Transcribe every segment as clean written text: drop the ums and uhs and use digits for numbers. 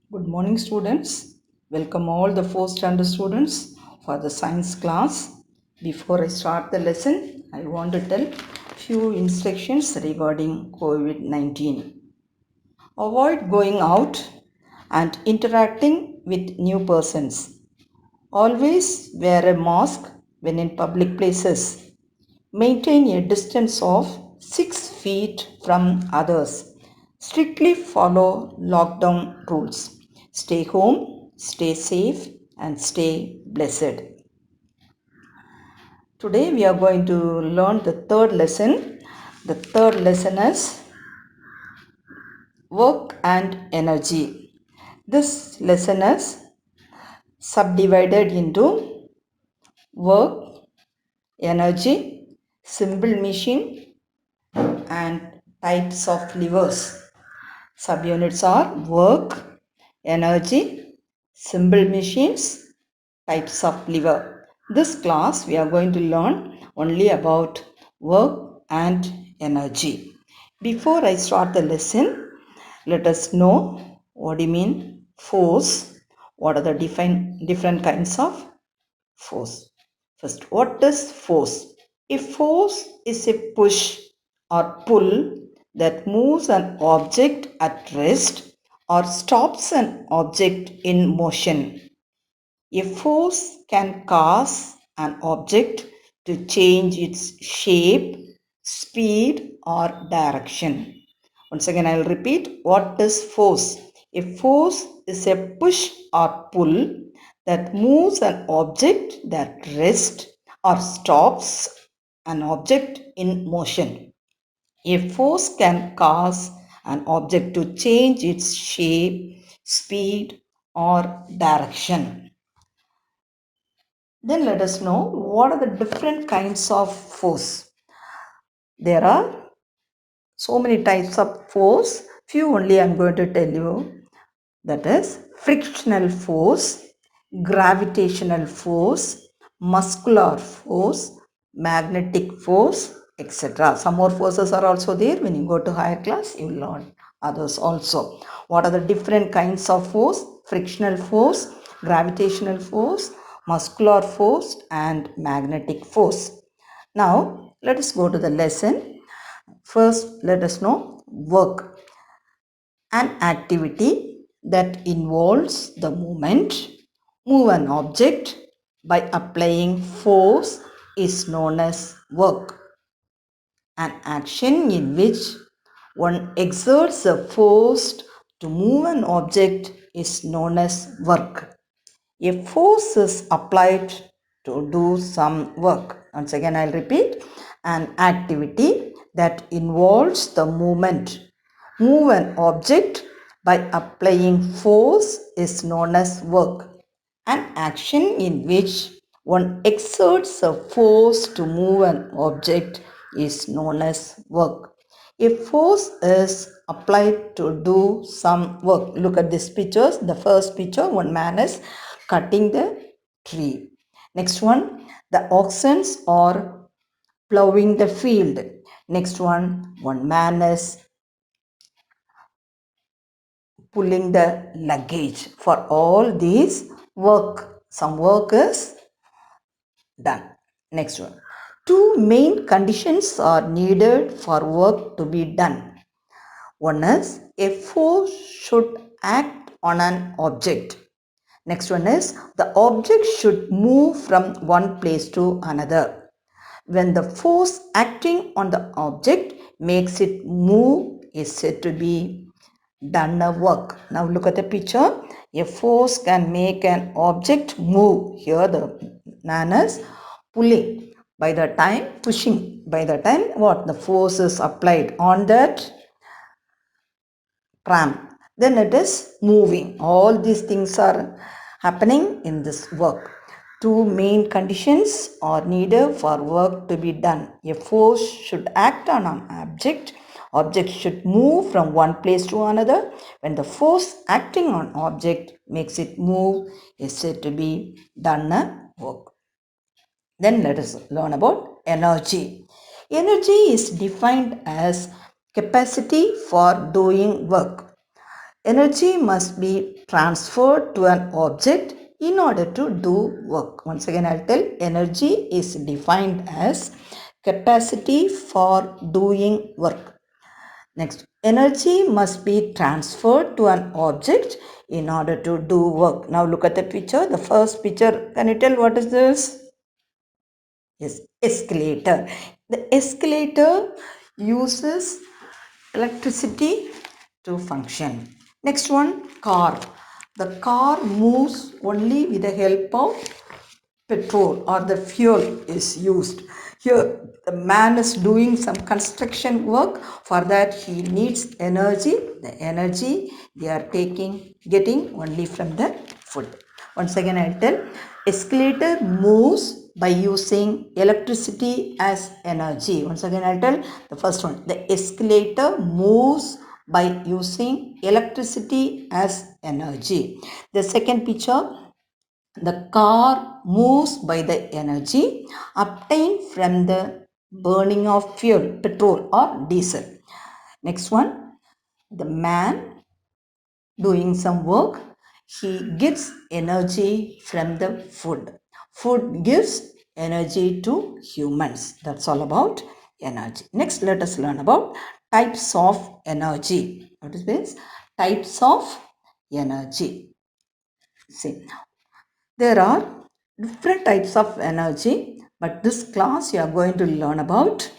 Good morning, students. Welcome all the 4th standard students for the science class. Before I start the lesson, I want to tell few instructions regarding COVID-19. Avoid going out and interacting with new persons. Always wear a mask when in public places. Maintain a distance of 6 feet from others. Strictly follow lockdown rules. Stay home, stay safe, and stay blessed. Today we are going to learn the third lesson. The third lesson is work and energy. This lesson is subdivided into work, energy, simple machine, and types of levers. Subunits are work, energy, simple machines, types of lever. This class we are going to learn only about work and energy. Before I start the lesson, let us know what do you mean force, what are the different kinds of force. First, what is force? A force is a push or pull that moves an object at rest or stops an object in motion. A force can cause an object to change its shape, speed, or direction. Once again, I will repeat what is force. A force is a push or pull that moves an object that rests or stops an object in motion. A force can cause an object to change its shape, speed, or direction. Then let us know what are the different kinds of force. There are so many types of force. Few only I am going to tell you. That is frictional force, gravitational force, muscular force, magnetic force, etc. Some more forces are also there. When you go to higher class, you will learn others also. What are the different kinds of force? Frictional force, gravitational force, muscular force, and magnetic force. Now, let us go to the lesson. First, let us know work. An activity that involves the move an object by applying force is known as work. An action in which one exerts a force to move an object is known as work. A force is applied to do some work. Once again, I'll repeat. An activity that involves the move an object by applying force is known as work. An action in which one exerts a force to move an object is known as work. A force is applied to do some work. Look at these pictures. The first picture, one man is cutting the tree. Next one, the oxen are plowing the field. Next one man is pulling the luggage. For all these work, some work is done. Next one. Two main conditions are needed for work to be done. One is a force should act on an object. Next one is the object should move from one place to another. When the force acting on the object makes it move is said to be done a work. Now look at the picture. A force can make an object move. Here the man is pulling. By the time pushing, by the time what the force is applied on that tram, then it is moving. All these things are happening in this work. Two main conditions are needed for work to be done. A force should act on an object. Object should move from one place to another. When the force acting on object makes it move, is said to be done a work. Then let us learn about energy. Energy is defined as capacity for doing work. Energy must be transferred to an object in order to do work. Once again I'll tell, energy is defined as capacity for doing work. Next, energy must be transferred to an object in order to do work. Now look at the picture. The first picture, can you tell what is this? Yes, escalator. The escalator uses electricity to function. Next one, car. The car moves only with the help of petrol or the fuel is used. Here the man is doing some construction work. For that he needs energy. The energy they are getting only from the food. Once again I tell, escalator moves by using electricity as energy. Once again I tell, the first one, the escalator moves by using electricity as energy. The second picture, the car moves by the energy obtained from the burning of fuel, petrol or diesel. Next one, the man doing some work, he gets energy from the food. Food gives energy to humans. That's all about energy. Next, let us learn about types of energy. What is this? Types of energy. See, there are different types of energy, but this class you are going to learn about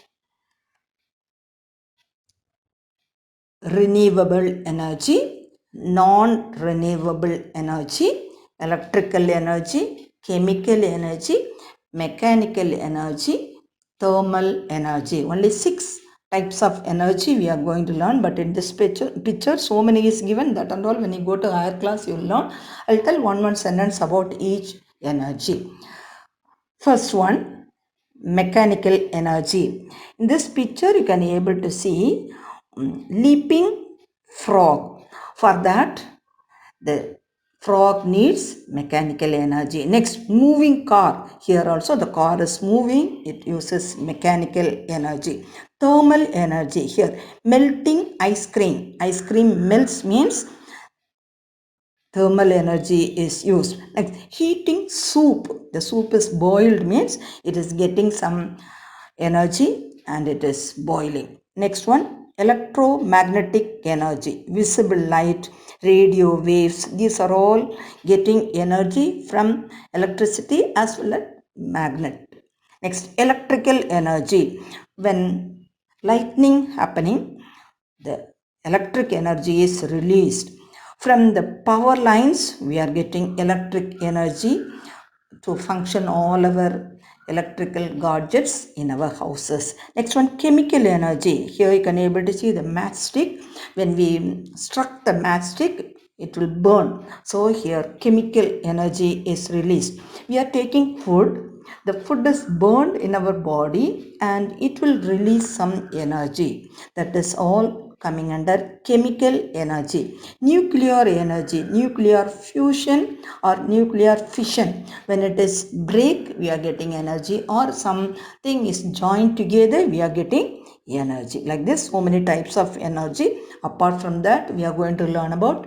renewable energy, non-renewable energy, electrical energy, chemical energy, mechanical energy, thermal energy. Only 6 types of energy we are going to learn, but in this picture so many is given, that and all when you go to higher class you will learn. I'll tell one sentence about each energy. First one, mechanical energy. In this picture you can able to see leaping frog. For that the frog needs mechanical energy. Next, moving car. Here also the car is moving, it uses mechanical energy. Thermal energy. Here, melting ice cream. Ice cream melts means thermal energy is used. Next, heating soup. The soup is boiled means it is getting some energy and it is boiling. Next one, electromagnetic energy. Visible light, radio waves, these are all getting energy from electricity as well as magnet. Next, electrical energy. When lightning happening, the electric energy is released. From the power lines, we are getting electric energy to function all our electrical gadgets in our houses. Next one, chemical energy. Here you can able to see the matchstick. When we struck the matchstick, it will burn. So here chemical energy is released. We are taking food. The food is burned in our body and it will release some energy. That is all coming under chemical energy. Nuclear energy, nuclear fusion or nuclear fission. When it is break, we are getting energy, or something is joined together, we are getting energy. Like this, so many types of energy. Apart from that, we are going to learn about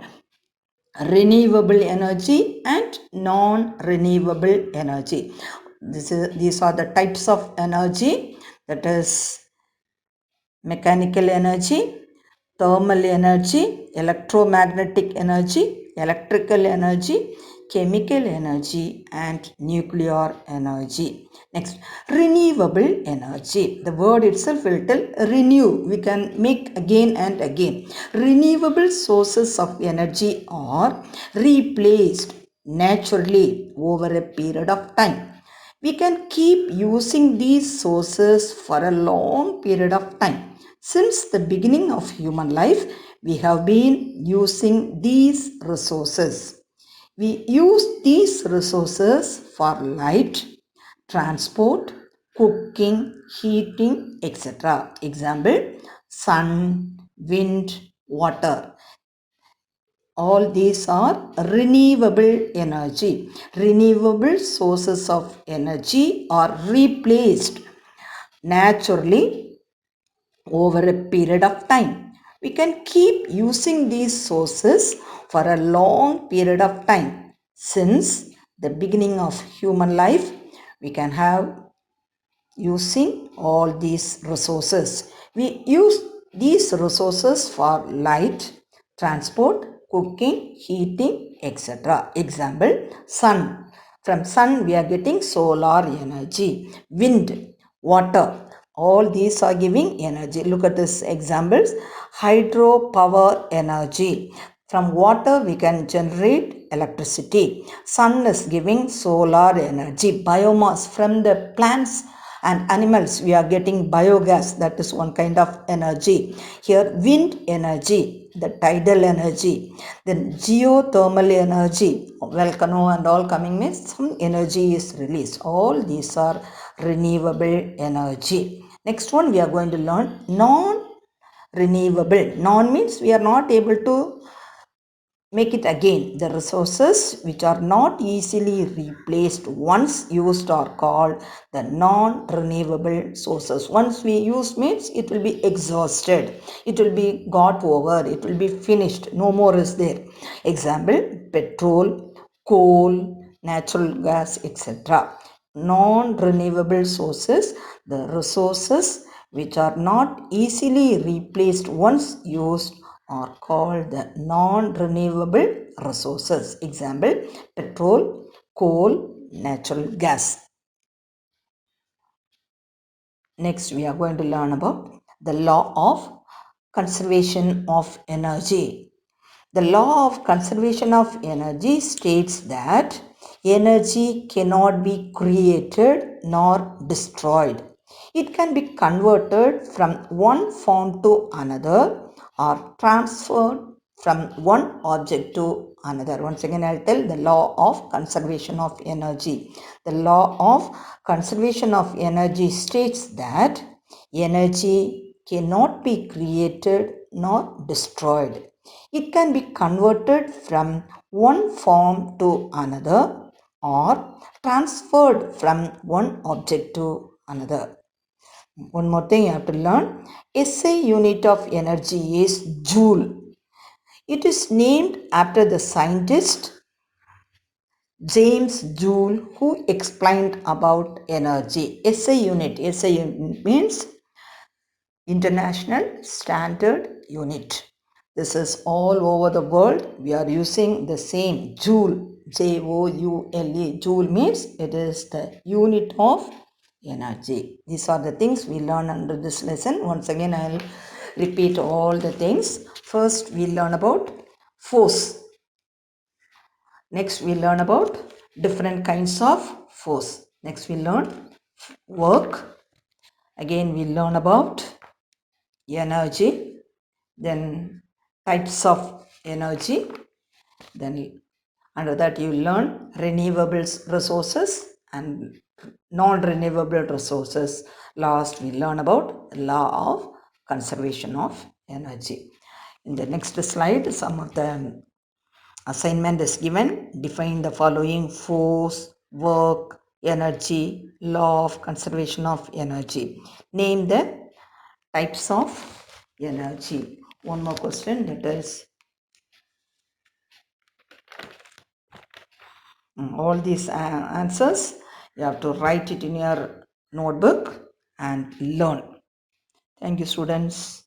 renewable energy and non-renewable energy. These are the types of energy, that is mechanical energy, thermal energy, electromagnetic energy, electrical energy, chemical energy and nuclear energy. Next, renewable energy. The word itself will tell renew. We can make again and again. Renewable sources of energy are replaced naturally over a period of time. We can keep using these sources for a long period of time. Since the beginning of human life, we have been using these resources. We use these resources for light, transport, cooking, heating, etc. Example, sun, wind, water. All these are renewable energy. Renewable sources of energy are replaced naturally over a period of time. We can keep using these sources for a long period of time. Since the beginning of human life, we can have using all these resources. We use these resources for light, transport, cooking, heating, etc. Example, sun. From sun we are getting solar energy, wind, water. All these are giving energy. Look at this examples. Hydropower energy. From water we can generate electricity. Sun is giving solar energy. Biomass from the plants and animals we are getting biogas, that is one kind of energy. Here wind energy, the tidal energy, then geothermal energy, volcano and all coming means some energy is released. All these are renewable energy. Next one we are going to learn non renewable. Non means we are not able to make it again. The resources which are not easily replaced once used are called the non-renewable sources. Once we use means it will be exhausted, it will be got over, it will be finished, no more is there. Example, petrol, coal, natural gas, etc. Non-renewable sources, the resources which are not easily replaced once used are called the non-renewable resources. Example, petrol, coal, natural gas. Next, we are going to learn about the law of conservation of energy. The law of conservation of energy states that energy cannot be created nor destroyed. It can be converted from one form to another or transferred from one object to another. Once again, I'll tell the law of conservation of energy. The law of conservation of energy states that energy cannot be created nor destroyed. It can be converted from one form to another or transferred from one object to another. One more thing you have to learn. SI unit of energy is joule. It is named after the scientist James Joule, who explained about energy. SI unit means International Standard Unit. This is all over the world. We are using the same joule. Joule. Joule means it is the unit of energy. These are the things we learn under this lesson. Once again, I will repeat all the things. First, we learn about force. Next, we learn about different kinds of force. Next, we learn work. Again, we learn about energy, then types of energy, then under that you learn renewable resources and non-renewable resources. Last we learn about law of conservation of energy. In the next slide, some of the assignment is given. Define the following: force, work, energy, law of conservation of energy. Name the types of energy. One more question, that is all these answers you have to write it in your notebook and learn. Thank you, students.